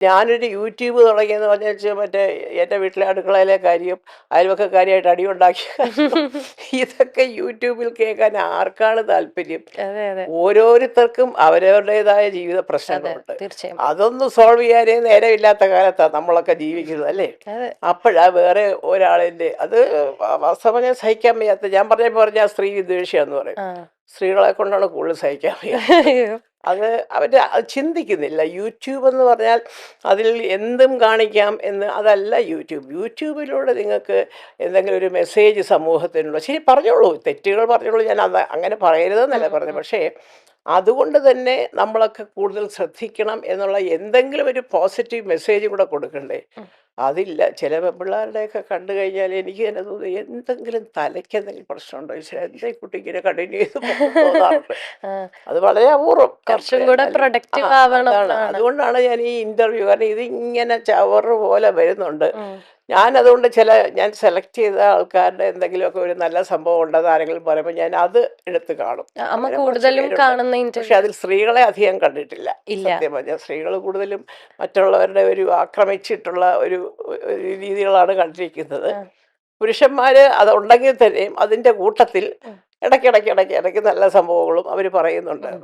ഞാനൊരു യൂട്യൂബ് തുടങ്ങിയെന്ന് പറഞ്ഞാൽ മറ്റേ എൻ്റെ വീട്ടിലെ അടുക്കളയിലെ കാര്യം അയൽവക്കക്കാരിയായിട്ട് അടിയുണ്ടാക്കിയ കാര്യം ഇതൊക്കെ യൂട്യൂബിൽ കേൾക്കാൻ ആർക്കാണ് താല്പര്യം? അതെ അതെ ഓരോരുത്തർക്കും അവരവരുടേതായ ജീവിത അതെ പ്രശ്നങ്ങളുണ്ട്. തീർച്ചയായും. അതൊന്ന് സോൾവ് ചെയ്യാനേ നേരമില്ലാത്ത കാലത്താണ് നമ്മളൊക്കെ ജീവിക്കുന്നത് അല്ലേ? അതെ അപ്പോഴാ വേറെ ഒരാളിൻ്റെ അത് വാസ്തവം പറഞ്ഞാൽ സഹിക്കാൻ വയ്യാത്ത ഞാൻ പറഞ്ഞാൽ സ്ത്രീ വിദ്വേഷിയാന്ന് പറയും. ആ സ്ത്രീകളെ കൊണ്ടാണ് കൂടുതൽ സഹിക്കാൻ വയ്യാത്തത്. അയ്യോ അത് അവർ ചിന്തിക്കുന്നില്ല. യൂട്യൂബ് എന്ന് പറഞ്ഞാൽ അതിൽ എന്തും കാണിക്കാം എന്ന് അതല്ല യൂട്യൂബ്. യൂട്യൂബിലൂടെ നിങ്ങൾക്ക് എന്തെങ്കിലും ഒരു മെസ്സേജ് സമൂഹത്തിനുള്ള ശരി പറഞ്ഞോളൂ, തെറ്റുകൾ പറഞ്ഞോളൂ, ഞാൻ അത് അങ്ങനെ പറയരുതെന്നല്ല പറഞ്ഞത്. ഉം. പക്ഷേ അതുകൊണ്ട് തന്നെ നമ്മളൊക്കെ കൂടുതൽ ശ്രദ്ധിക്കണം എന്നുള്ള എന്തെങ്കിലും ഒരു പോസിറ്റീവ് മെസ്സേജ് കൂടെ കൊടുക്കണ്ടേ? ഉം. അതില്ല. ചില പെൺപിള്ളേരുടെയൊക്കെ കണ്ടു കഴിഞ്ഞാൽ എനിക്ക് തന്നെ തോന്നുന്നു എന്തെങ്കിലും തലയ്ക്ക് എന്തെങ്കിലും പ്രശ്നമുണ്ടോ? ഈശ്വരാ എന്താ ഈ കുട്ടി ഇങ്ങനെ കണ്ടിന്യൂ ചെയ്ത് പോകുന്നത് തോന്നാറുണ്ട്. ആ, അത് വളരെ അപൂർവം. കുറച്ചും കൂടെ എന്നാലും പ്രൊഡക്റ്റീവ് ആവണം അതാണ്. എന്നാണ്. അതുകൊണ്ടാണ് ഞാൻ ഈ ഇന്റർവ്യൂ കാരണം ഇതിങ്ങനെ ചവറ് പോലെ വരുന്നുണ്ട്. ഉം. ഞാനതുകൊണ്ട് ഞാൻ സെലക്ട് ചെയ്ത ആൾക്കാരുടെ എന്തെങ്കിലുമൊക്കെ ഒരു നല്ല സംഭവം ഉണ്ടെന്ന് ആരെങ്കിലും പറയുമ്പോൾ ഞാൻ അത് എടുത്ത് കാണും. അമ്മ അങ്ങനെ കുറച്ച് കൂടുതലും പേരുണ്ട്. കാണുന്ന പക്ഷെ ഇന്റർവ്യൂസ് അതിൽ സ്ത്രീകളെ അധികം കണ്ടിട്ടില്ല. ഇല്ല. സത്യം പറഞ്ഞാൽ സ്ത്രീകൾ കൂടുതലും മറ്റുള്ളവരുടെ ഒരു ആക്രമിച്ചിട്ടുള്ള ഒരു രീതികളാണ് കണ്ടിരിക്കുന്നത്. ആ, പുരുഷന്മാർ അതുണ്ടെങ്കിൽ തന്നെയും അതിൻ്റെ കൂട്ടത്തിൽ ഉം. ഇടയ്ക്കിടയ്ക്ക് നല്ല സംഭവങ്ങളും അവർ പറയുന്നുണ്ട്.